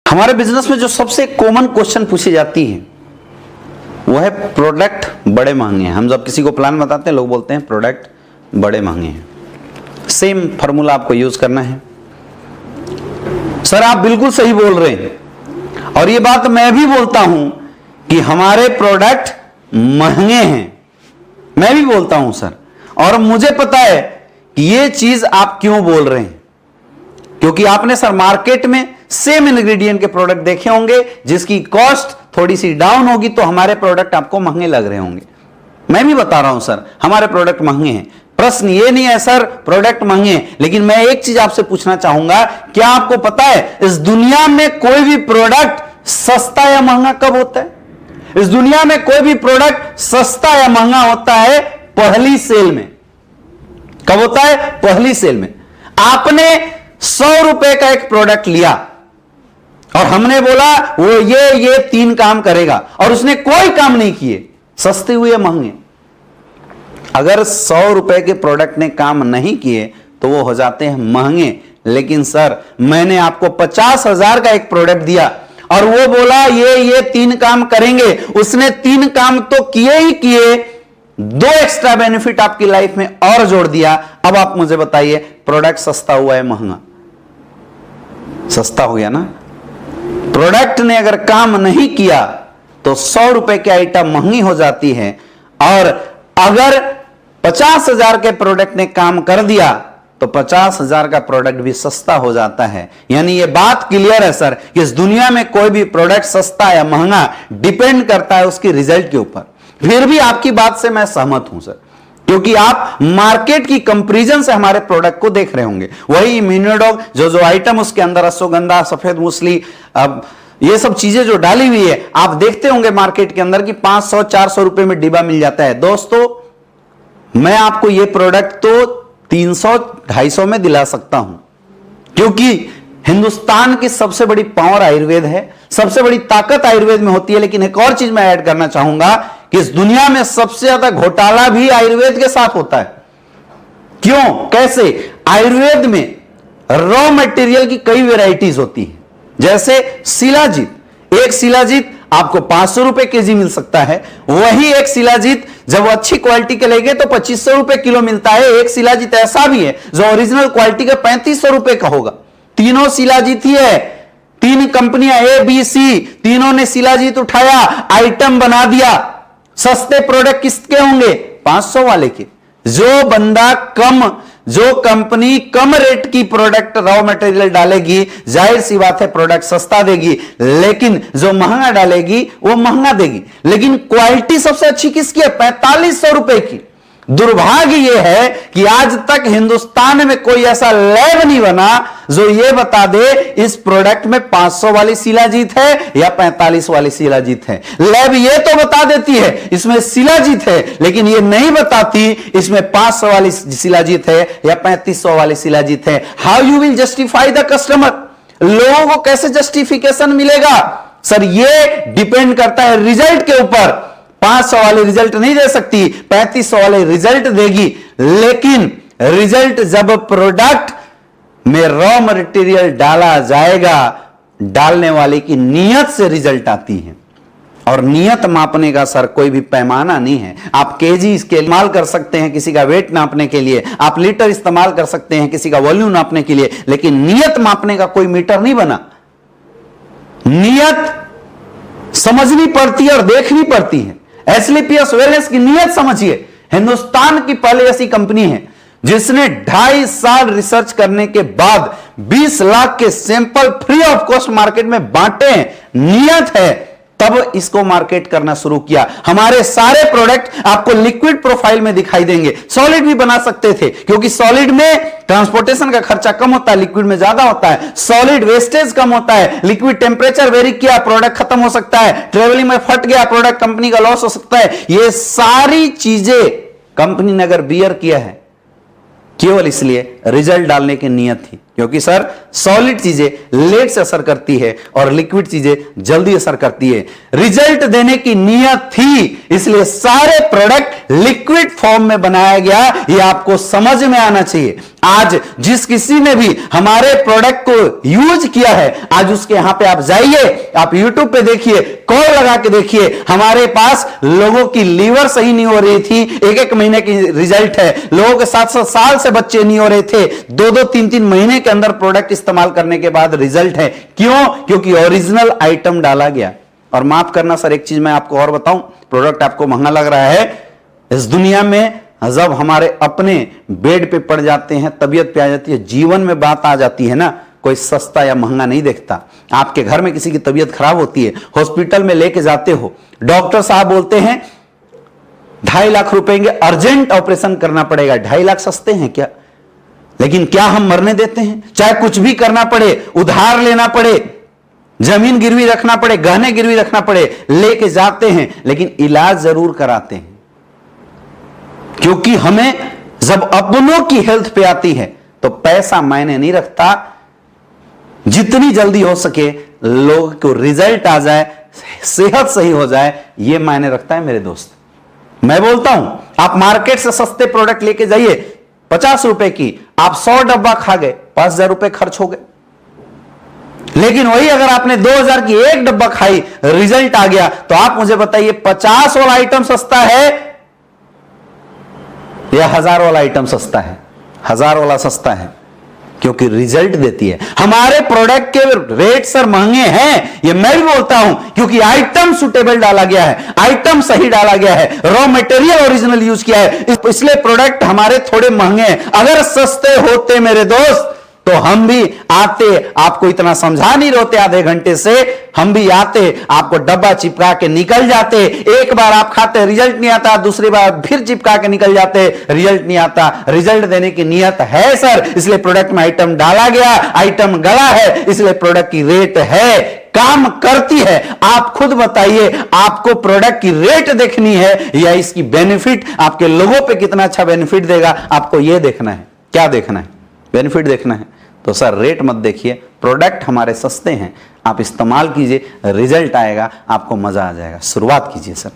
हमारे बिजनेस में जो सबसे कॉमन क्वेश्चन पूछी जाती है वो है प्रोडक्ट बड़े महंगे हैं। हम जब किसी को प्लान बताते हैं लोग बोलते हैं प्रोडक्ट बड़े महंगे हैं। सेम फार्मूला आपको यूज करना है। सर आप बिल्कुल सही बोल रहे हैं और ये बात मैं भी बोलता हूं कि हमारे प्रोडक्ट महंगे हैं, मैं भी बोलता हूं सर। और मुझे पता है कि ये चीज आप क्यों बोल रहे हैं, क्योंकि आपने सर मार्केट में सेम इंग्रेडिएंट के प्रोडक्ट देखे होंगे जिसकी कॉस्ट थोड़ी सी डाउन होगी तो हमारे प्रोडक्ट आपको महंगे लग रहे होंगे। मैं भी बता रहा हूं सर हमारे प्रोडक्ट महंगे हैं। प्रश्न ये नहीं है सर प्रोडक्ट महंगे हैं, लेकिन मैं एक चीज आपसे पूछना चाहूंगा, क्या आपको पता है इस दुनिया में कोई भी प्रोडक्ट सस्ता या महंगा कब होता है? इस दुनिया में कोई भी प्रोडक्ट सस्ता या महंगा होता है पहली सेल में। कब होता है? पहली सेल में। आपने 100 रुपए का एक प्रोडक्ट लिया और हमने बोला वो ये 3 काम करेगा और उसने कोई काम नहीं किए, सस्ते हुए महंगे। अगर 100 रुपए के प्रोडक्ट ने काम नहीं किए तो वो हो जाते हैं महंगे। लेकिन सर मैंने आपको 50,000 का एक प्रोडक्ट दिया और वो बोला ये 3 काम करेंगे, उसने 3 काम तो किए ही किए, 2 एक्स्ट्रा बेनिफिट आपकी लाइफ में और जोड़ दिया। अब आप मुझे बताइए प्रोडक्ट सस्ता हुआ है महंगा? सस्ता हो गया ना। प्रोडक्ट ने अगर काम नहीं किया तो 100 रुपए की आइटम महंगी हो जाती है और अगर 50,000 के प्रोडक्ट ने काम कर दिया तो 50,000 का प्रोडक्ट भी सस्ता हो जाता है। यानी ये बात क्लियर है सर कि इस दुनिया में कोई भी प्रोडक्ट सस्ता या महंगा डिपेंड करता है उसकी रिजल्ट के ऊपर। फिर भी आपकी बात से मैं सहमत हूं सर, क्योंकि आप मार्केट की कंपैरिजन से हमारे प्रोडक्ट को देख रहे होंगे। वही इम्यूनोडॉग जो आइटम उसके अंदर अश्वगंधा, सफेद मूसली, अब ये सब चीजें जो डाली हुई है आप देखते होंगे मार्केट के अंदर कि 500-400 रुपए में डिब्बा मिल जाता है। दोस्तों मैं आपको ये प्रोडक्ट तो 300-250 में दिला सकता हूं, क्योंकि हिंदुस्तान की सबसे बड़ी पावर आयुर्वेद है, सबसे बड़ी ताकत आयुर्वेद में होती है। लेकिन एक और चीज मैं ऐड करना चाहूंगा कि इस दुनिया में सबसे ज्यादा घोटाला भी आयुर्वेद के साथ होता है। क्यों? कैसे? आयुर्वेद में रॉ मटेरियल की कई वेराइटीज होती है। जैसे शिलाजीत, एक शिलाजीत आपको 500 रुपए केजी मिल सकता है। वही एक शिलाजीत जब वो अच्छी क्वालिटी के लेंगे तो 2500 रुपए किलो मिलता है। एक शिलाजीत ऐसा भी है जो ओरिजिनल क्वालिटी का 3500 रुपए का होगा। तीनों शिलाजीत ही है। 3 कंपनियां ABC, तीनों ने शिलाजीत उठाया, आइटम बना दिया। सस्ते प्रोडक्ट किसके होंगे? 500 वाले के। जो कंपनी कम रेट की प्रोडक्ट रॉ मटेरियल डालेगी, जाहिर सी बात है प्रोडक्ट सस्ता देगी, लेकिन जो महंगा डालेगी वो महंगा देगी। लेकिन क्वालिटी सबसे अच्छी किसकी है? 4500 रुपए की। दुर्भाग्य यह है कि आज तक हिंदुस्तान में कोई ऐसा लैब नहीं बना जो यह बता दे इस प्रोडक्ट में 500 वाली शिलाजीत है या 45 वाली शिलाजीत है। लैब यह तो बता देती है इसमें शिलाजीत है, लेकिन यह नहीं बताती इसमें 500 वाली शिलाजीत है या 3500 वाली शिलाजीत है। How you will justify the customer? लोगों को कैसे जस्टिफिकेशन मिलेगा? सर यह डिपेंड करता है रिजल्ट के ऊपर। 500 वाले रिजल्ट नहीं दे सकती, 3500 वाले रिजल्ट देगी। लेकिन रिजल्ट जब प्रोडक्ट में रॉ मटेरियल डाला जाएगा, डालने वाले की नियत से रिजल्ट आती है। और नियत मापने का सर कोई भी पैमाना नहीं है। आप केजी इस्तेमाल कर सकते हैं किसी का वेट नापने के लिए, आप लीटर इस्तेमाल कर सकते हैं किसी का वॉल्यूम नापने के लिए, लेकिन नियत मापने का कोई मीटर नहीं बना। नियत समझनी पड़ती है और देखनी पड़ती है। एस्क्लेपियस वेलनेस की नियत समझिए। हिंदुस्तान की पहले ऐसी कंपनी है जिसने 2.5 साल रिसर्च करने के बाद 20 लाख के sample free of cost market में बांटे। नियत है तब इसको मार्केट करना शुरू किया। हमारे सारे प्रोडक्ट आपको लिक्विड प्रोफाइल में दिखाई देंगे। सॉलिड भी बना सकते थे क्योंकि सॉलिड में ट्रांसपोर्टेशन का खर्चा कम होता है, लिक्विड में ज्यादा होता है। सॉलिड वेस्टेज कम होता है, लिक्विड टेम्परेचर वेरी किया प्रोडक्ट खत्म हो सकता है, ट्रेवलिंग में फट गया प्रोडक्ट कंपनी का लॉस हो सकता है। ये सारी चीजें कंपनी ने अगर बियर किया है केवल इसलिए रिजल्ट डालने की नियत थी, क्योंकि सर सॉलिड चीजें लेट से असर करती है और लिक्विड चीजें जल्दी असर करती है। रिजल्ट देने की नीयत थी, इसलिए सारे प्रोडक्ट लिक्विड फॉर्म में बनाया गया। ये आपको समझ में आना चाहिए। आज जिस किसी ने भी हमारे प्रोडक्ट को यूज किया है, आज उसके यहां पे आप जाइए, आप यूट्यूब पे देखिए, कॉल लगा के देखिए, हमारे पास लोगों की लीवर सही नहीं हो रही थी, 1-1 महीने की रिजल्ट है। लोगों के 7-7 साल से बच्चे नहीं हो रहे थे, 2-2, 3-3 महीने के अंदर प्रोडक्ट इस्तेमाल करने के बाद रिजल्ट है। क्यों? क्योंकि ओरिजिनल आइटम डाला गया। और माफ करना सर, एक चीज मैं आपको और बताऊं, प्रोडक्ट आपको महंगा लग रहा है, इस दुनिया में जब हमारे अपने बेड पे पड़ जाते हैं, तबीयत पे आ जाती है, जीवन में बात आ जाती है ना, कोई सस्ता या महंगा नहीं देखता। आपके घर में किसी की तबीयत खराब होती है, हॉस्पिटल में लेके जाते हो, डॉक्टर साहब बोलते हैं 2.5 लाख रुपए के अर्जेंट ऑपरेशन करना पड़ेगा। 2.5 लाख सस्ते हैं क्या? लेकिन क्या हम मरने देते हैं? चाहे कुछ भी करना पड़े, उधार लेना पड़े, जमीन गिरवी रखना पड़े, गहने गिरवी रखना पड़े, लेके जाते हैं, लेकिन इलाज जरूर कराते हैं। क्योंकि हमें जब अपनों की हेल्थ पे आती है तो पैसा मायने नहीं रखता, जितनी जल्दी हो सके लोगों को रिजल्ट आ जाए, सेहत सही हो जाए, यह मायने रखता है मेरे दोस्त। मैं बोलता हूं, आप मार्केट से सस्ते प्रोडक्ट लेके जाइए, 50 रुपए की, आप 100 डब्बा खा गए, 5,000 रुपए खर्च हो गए। लेकिन वही अगर आपने 2,000 की एक डब्बा खाई, रिजल्ट आ गया, तो आप मुझे बताइए 50 वाला आइटम सस्ता है या 1000 वाला आइटम सस्ता है? 1000 वाला सस्ता है, क्योंकि रिजल्ट देती है। हमारे प्रोडक्ट के रेट सर महंगे हैं, ये मैं भी बोलता हूं, क्योंकि आइटम सुटेबल डाला गया है, आइटम सही डाला गया है, रॉ मटेरियल ओरिजिनल यूज किया है, इसलिए प्रोडक्ट हमारे थोड़े महंगे हैं। अगर सस्ते होते मेरे दोस्त तो हम भी आते, आपको इतना समझा नहीं रोते आधे घंटे से, हम भी आते, आपको डब्बा चिपका के निकल जाते। एक बार आप खाते, रिजल्ट नहीं आता, दूसरी बार फिर चिपका के निकल जाते, रिजल्ट नहीं आता। रिजल्ट देने की नियत है सर, इसलिए प्रोडक्ट में आइटम डाला गया, आइटम गला है, इसलिए प्रोडक्ट की रेट है, काम करती है। आप खुद बताइए, आपको प्रोडक्ट की रेट देखनी है या इसकी बेनिफिट, आपके लोगों पे कितना अच्छा बेनिफिट देगा, आपको यह देखना है। क्या देखना है? बेनिफिट देखना है। तो सर रेट मत देखिए, प्रोडक्ट हमारे सस्ते हैं, आप इस्तेमाल कीजिए, रिजल्ट आएगा, आपको मजा आ जाएगा। शुरुआत कीजिए सर।